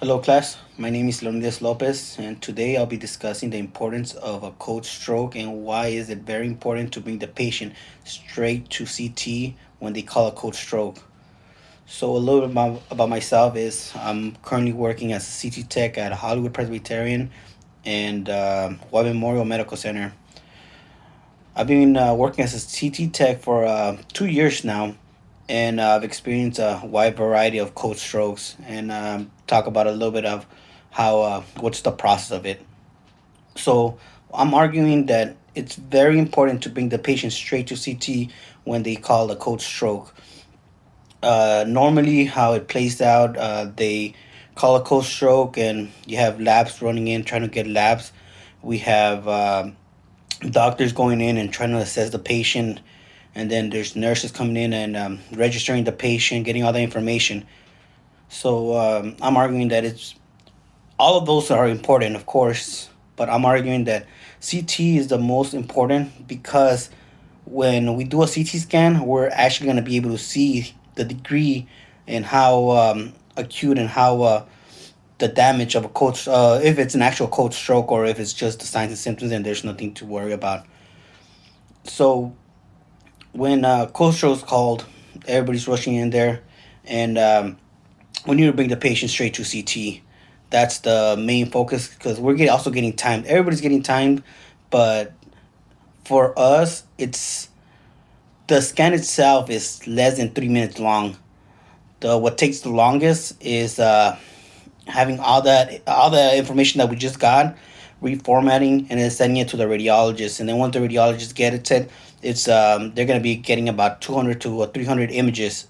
Hello, class. My name is Leonidas Lopez, and today I'll be discussing the importance of a cold stroke and why is it very important to bring the patient straight to CT when they call a cold stroke. So, a little bit about myself is I'm currently working as a CT tech at Hollywood Presbyterian and White Memorial Medical Center. I've been working as a CT tech for 2 years now, and I've experienced a wide variety of cold strokes, and talk about a little bit of how what's the process of it. So I'm arguing that it's very important to bring the patient straight to CT when they call a cold stroke. Normally, how it plays out, they call a cold stroke, and you have labs running in trying to get labs. We have doctors going in and trying to assess the patient, and then there's nurses coming in and registering the patient, getting all the information. So I'm arguing that it's all of those are important, of course, but I'm arguing that CT is the most important because when we do a CT scan, we're actually going to be able to see the degree and how acute and how the damage of a cold, if it's an actual cold stroke or if it's just the signs and symptoms and there's nothing to worry about. So when cold stroke is called, everybody's rushing in there, and we need to bring the patient straight to CT. That's the main focus because also getting timed. Everybody's getting timed, but for us, it's the scan itself is less than 3 minutes long. The what takes the longest is having all the information that we just got, reformatting, and then sending it to the radiologist. And then once the radiologist get it set, it's they're gonna be getting about 200 to 300 images,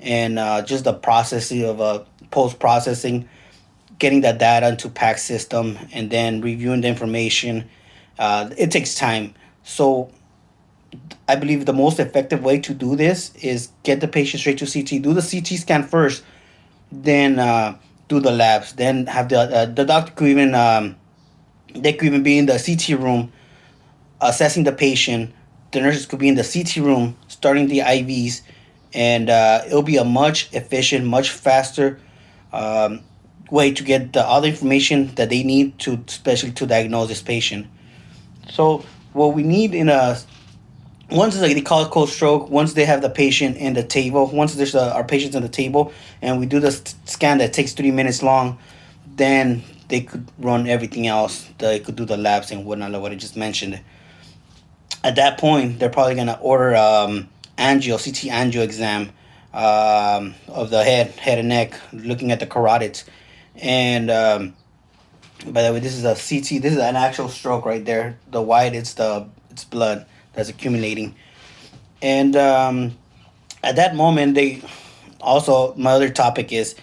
and just the processing of post processing, getting that data into PACS system, and then reviewing the information. It takes time. So I believe the most effective way to do this is get the patient straight to CT. Do the CT scan first, then do the labs. Then have the doctor could even they could even be in the CT room assessing the patient. The nurses could be in the CT room starting the IVs, and it'll be a much efficient, much faster um, way to get all the information that they need to, especially to diagnose this patient. So what we need in a once they call it cold stroke, once they have the patient in the table, once there's our patients on the table, and we do the scan that takes 3 minutes long, then they could run everything else. They could do the labs and whatnot, like what I just mentioned. At that point, they're probably gonna order CT angio exam of the head and neck, looking at the carotids. And by the way, this is a CT. This is an actual stroke right there. The white, it's blood that's accumulating. And at that moment, they also my other topic is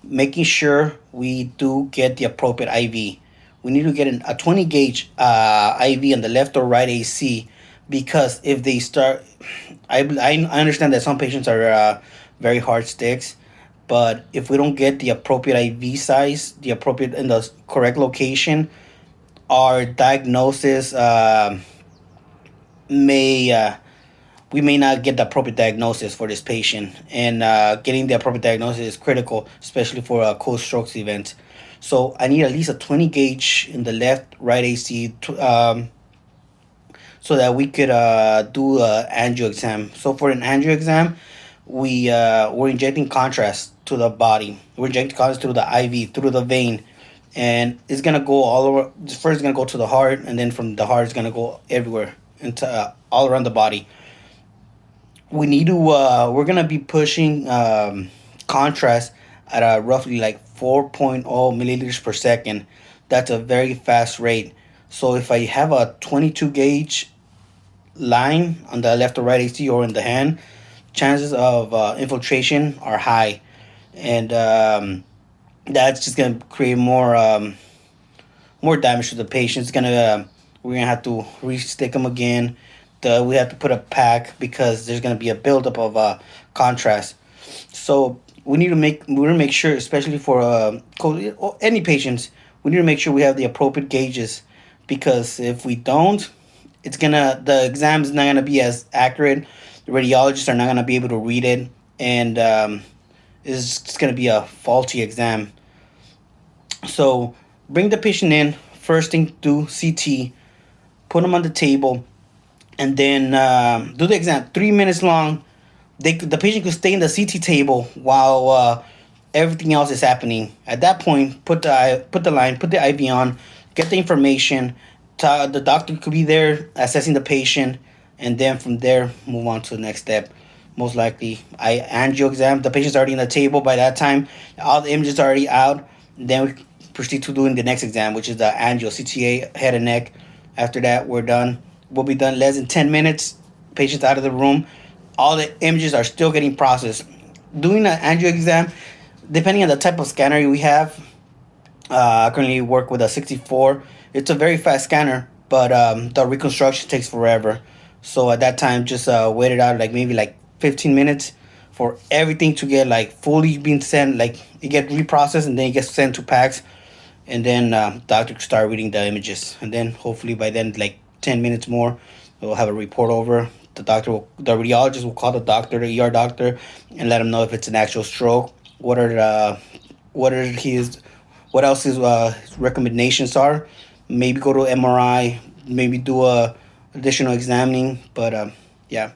making sure we do get the appropriate IV. We need to get a 20 gauge IV on the left or right AC, because if they start, I understand that some patients are very hard sticks, but if we don't get the appropriate IV size, the appropriate in the correct location, our diagnosis may we may not get the appropriate diagnosis for this patient, and getting the appropriate diagnosis is critical, especially for a cold strokes event. So I need at least a 20 gauge in the left right AC so that we could do an angio exam. So for an angio exam, we're injecting contrast to the body. We're injecting contrast through the IV, through the vein, and it's gonna go all over. First, it's gonna go to the heart, and then from the heart, it's gonna go everywhere into all around the body. We need to. We're gonna be pushing contrast at a roughly like 4.0 milliliters per second. That's a very fast rate. So if I have a 22 gauge line on the left or right AC or in the hand, chances of infiltration are high, and that's just gonna create more damage to the patient. It's gonna we're gonna have to re-stick them again. We have to put a pack because there's gonna be a buildup of contrast. So we need to make sure, especially for any patients, we need to make sure we have the appropriate gauges, because if we don't, the exam is not gonna be as accurate. The radiologists are not gonna be able to read it, and it's gonna be a faulty exam. So bring the patient in. First thing, do CT. Put them on the table, and then do the exam. 3 minutes long. The patient could stay in the CT table while everything else is happening. At that point, put the line, put the IV on, get the information. The doctor could be there assessing the patient, and then from there move on to the next step. Most likely, angio exam. The patient's already in the table by that time. All the images are already out. Then we proceed to doing the next exam, which is the angio CTA head and neck. After that, we're done. We'll be done less than 10 minutes. Patient's out of the room. All the images are still getting processed. Doing an angio exam, depending on the type of scanner we have, I currently work with a 64. It's a very fast scanner, but the reconstruction takes forever. So at that time, just wait it out like maybe like 15 minutes for everything to get like fully being sent. Like it get reprocessed and then it gets sent to PACS, and then doctor can start reading the images, and then hopefully by then like 10 minutes more, we'll have a report over. The radiologist will call the doctor, the ER doctor, and let him know if it's an actual stroke. What are his what else his recommendations are. Maybe go to MRI. Maybe do a additional examining. But yeah,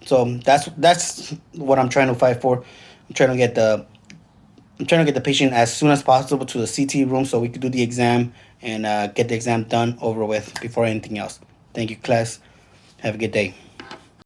so that's what I'm trying to fight for. I'm trying to get the I'm trying to get the patient as soon as possible to the CT room so we could do the exam and get the exam done over with before anything else. Thank you, class. Have a good day.